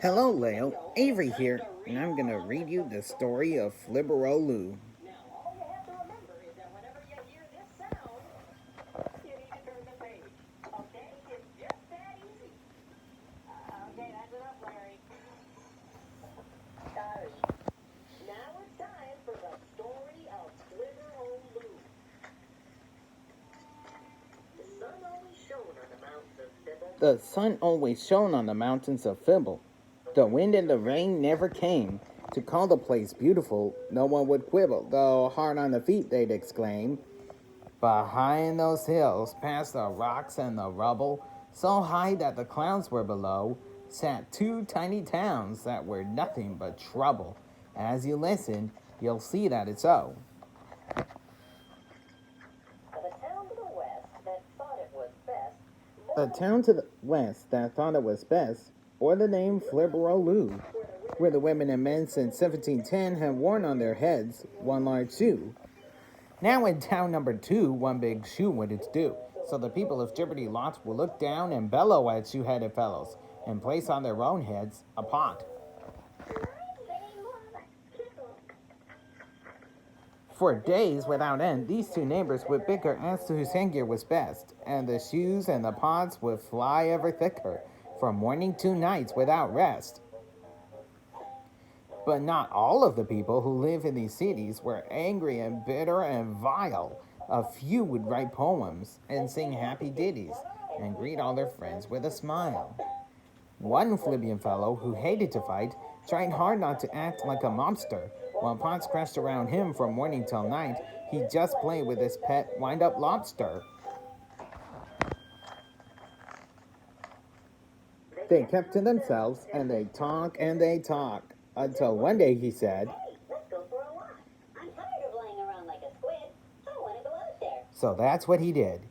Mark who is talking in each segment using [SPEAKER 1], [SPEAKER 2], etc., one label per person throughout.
[SPEAKER 1] Hello, Leo. Avery here, and I'm gonna read you the story of Flibber-O-Loo. The sun always shone on the mountains of Fibble. The wind and the rain never came. To call the place beautiful, no one would quibble, though hard on the feet they'd exclaim. Behind those hills, past the rocks and the rubble, so high that the clouds were below, sat two tiny towns that were nothing but trouble. As you listen, you'll see that it's so. A town to the west that thought it was best bore the name Flibber-O-Loo, where the women and men since 1710 had worn on their heads one large shoe. Now in town number 2, one big shoe wouldn't do, so the people of Jeopardy lots will look down and bellow at shoe-headed fellows, and place on their own heads a pot. For days without end, these two neighbors would bicker as to whose handgear was best, and the shoes and the pots would fly ever thicker, from morning to night without rest. But not all of the people who live in these cities were angry and bitter and vile. A few would write poems and sing happy ditties and greet all their friends with a smile. One Flibian fellow who hated to fight tried hard not to act like a mobster. While pots crashed around him from morning till night, he just played with his pet wind-up lobster. They kept to themselves, and they talk, until one day he said, so that's what he did.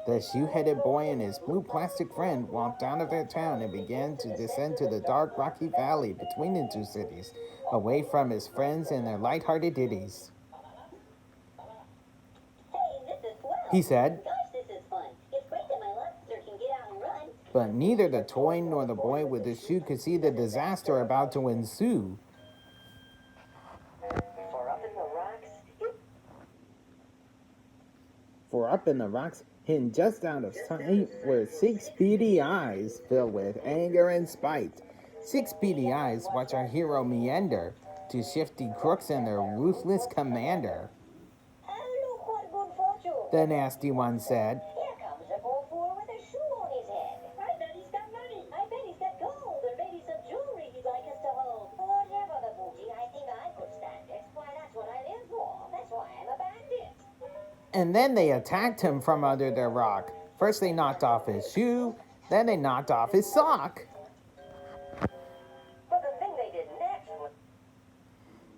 [SPEAKER 1] The shoe-headed boy and his blue plastic friend walked out of their town and began to descend to the dark, rocky valley between the two cities, away from his friends and their light-hearted ditties. He said, but neither the toy nor the boy with the shoe could see the disaster about to ensue. For up in the rocks, hidden just out of sight, were 6 beady eyes filled with anger and spite. 6 beady eyes watch our hero meander to shifty crooks and their ruthless commander. The nasty one said, and then they attacked him from under their rock. First they knocked off his shoe, then they knocked off his sock.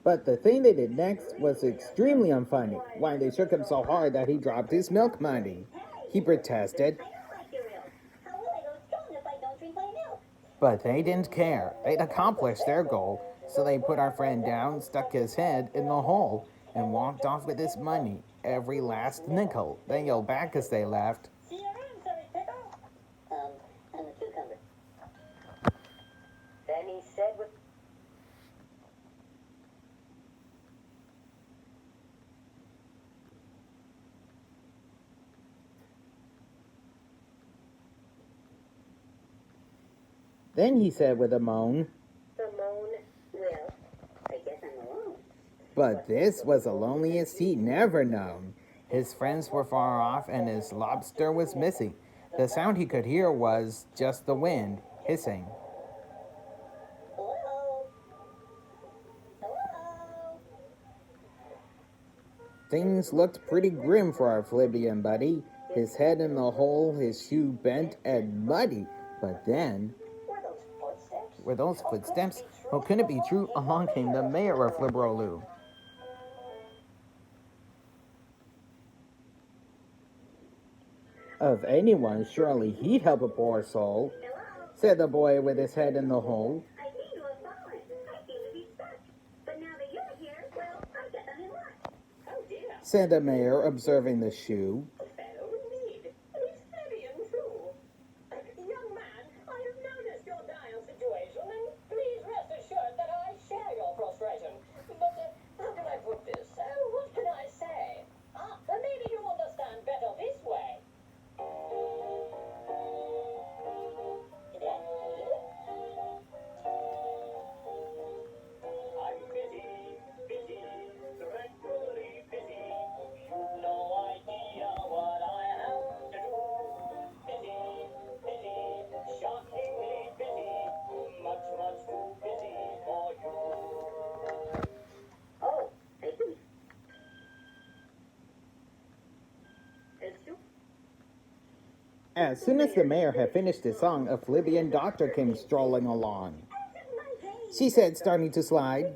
[SPEAKER 1] But the thing they did next was extremely unfunny. Why, they shook him so hard that he dropped his milk money. He protested, but they didn't care. They'd accomplished their goal, so they put our friend down, stuck his head in the hole, and walked off with his money, every last nickel. They yelled back as they left, see you around, sorry pickle. And the cucumber. Then he said with... Then he said with a moan, the moan will, I guess I'm alone. But this was the loneliest he'd never known. His friends were far off and his lobster was missing. The sound he could hear was just the wind hissing. Hello? Hello? Things looked pretty grim for our Flibian buddy. His head in the hole, his shoe bent and muddy. But then... were those footsteps? Oh, couldn't it be true? Along came the mayor of Flibber-O-Loo. Of anyone, surely he'd help a poor soul, said the boy with his head in the hole. I seem to have fallen. I seem to be stuck. But now that you're here, well, I guess I'm in luck. Oh dear, said the mayor, observing the shoe. A fellow indeed. He's steady and true. Young man, I have noticed your dire situation, and As soon as the mayor had finished his song, a Flibian doctor came strolling along. She said, starting to slide.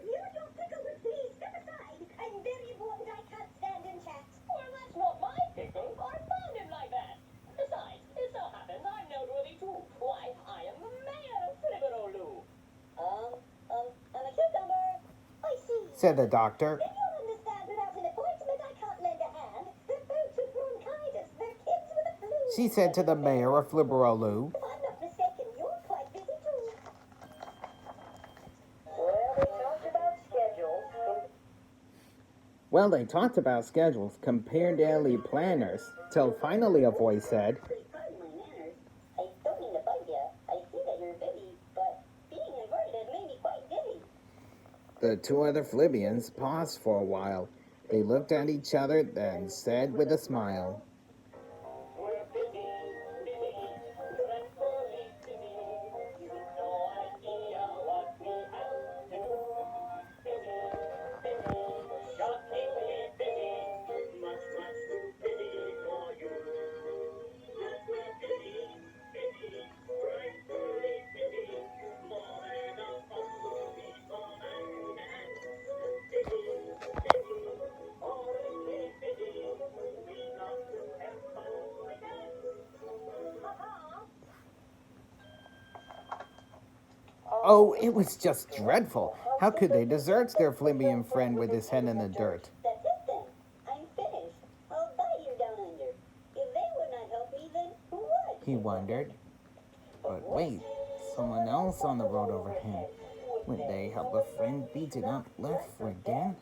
[SPEAKER 1] Said the doctor. She said to the mayor of Flibber-O-Loo. Well, they talked about schedules, compared daily planners, till finally a voice said, The two other Flibians paused for a while. They looked at each other, then said with a smile, Oh, it was just dreadful. How could they desert their Flibian friend with his head in the dirt?
[SPEAKER 2] That's it then. I'm finished. I'll die here down under. If they would not help me, then who would?
[SPEAKER 1] He wondered. But wait, someone else on the road overhead. Would they help a friend beaten up left for dead?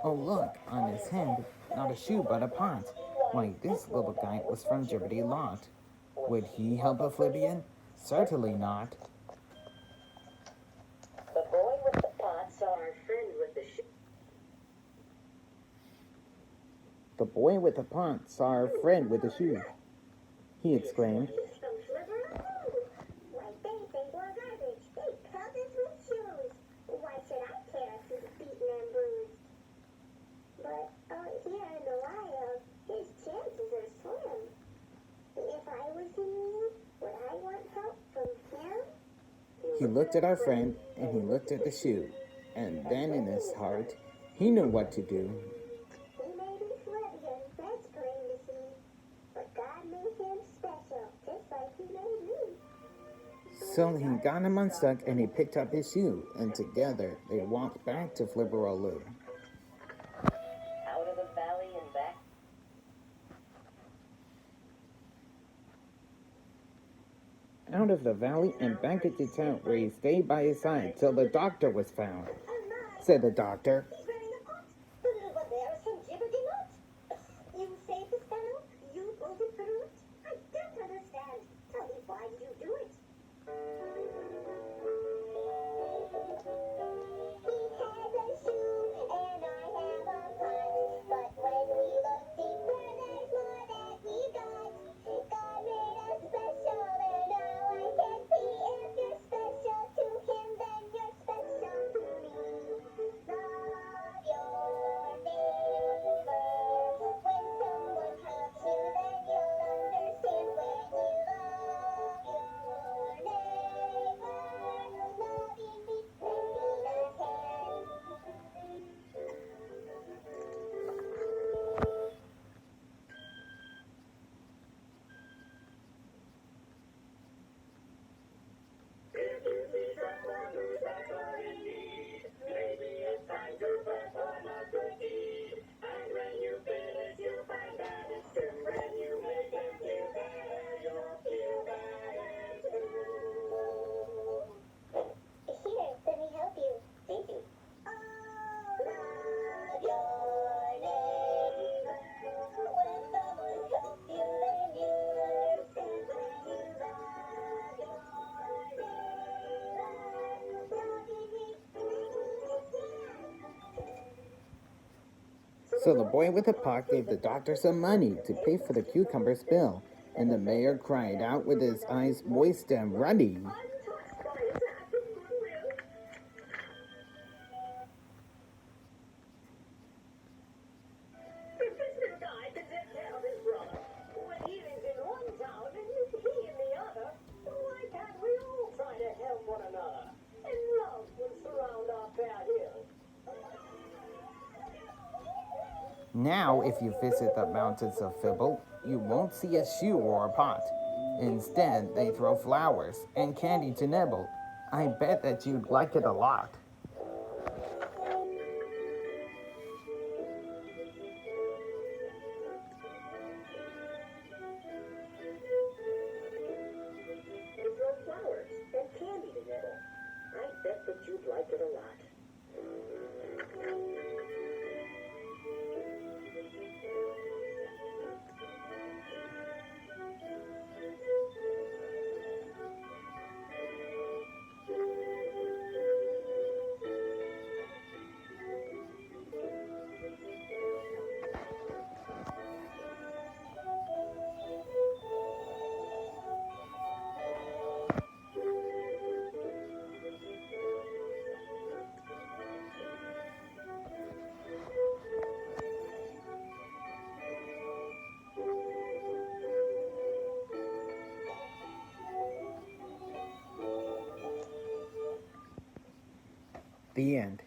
[SPEAKER 1] Oh, look, on his head, not a shoe but a pot. Why, this little guy was from Jibbity Lot. Would he help a Flibian? Certainly not.
[SPEAKER 2] The boy with the pot saw our friend with the shoe.
[SPEAKER 1] The boy with the pot saw our friend with the shoe. He exclaimed.
[SPEAKER 3] He's from Flibber-O-Loo. Why, they think we're garbage. They pelt us with shoes. Why should I care if he's beaten and bruised? But out here in the wild, his chances are slim. If I was him, would I want help from him?
[SPEAKER 1] He looked at our friend, and he looked at the shoe. And then in his heart, he knew what to do.
[SPEAKER 3] He may be Flibian, that's plain to see. But God made him special, just like he made me.
[SPEAKER 1] So he got him unstuck, and he picked up his shoe. And together, they walked back to Flibber-O-Loo.
[SPEAKER 2] Out of the valley and back.
[SPEAKER 1] Out of the valley and back into town, where he stayed by his side till the doctor was found. Said the doctor.
[SPEAKER 3] He's wearing a pot. The little one there is from Jibbity Lot. You saved this fellow? You pulled him through it? I don't understand. Tell me, why did you do it? He has a shoe and I have a pot. But when we look deeper, there's more that we got. God made us special and now I can see if you're special to him, then you're special to me. Love your neighbor. When someone helps you, then you'll understand when you love your neighbor. Loving means lending a hand.
[SPEAKER 4] If you see someone who's special in need, maybe it's time to perform a good deed. And when you finish, you'll find that it's true. When you make them feel better, you'll feel better too.
[SPEAKER 3] Here, let me help you.
[SPEAKER 2] Thank you.
[SPEAKER 3] Love your neighbor.
[SPEAKER 2] When someone helps you, then you understand when you love your
[SPEAKER 1] So the boy with the pot gave the doctor some money to pay for the cucumber spill. And the mayor cried out with his eyes moist and ruddy.
[SPEAKER 4] Untouched by his act of goodwill. If this little guy can take care of his brother, when he lives in one town and you
[SPEAKER 1] Now, if you visit the mountains of Fibble, you won't see a shoe or a pot. Instead, they throw flowers and candy to nibble. I bet that you'd like it a lot.
[SPEAKER 4] They throw flowers and candy to nibble. I bet that you'd like it a lot.
[SPEAKER 1] The end.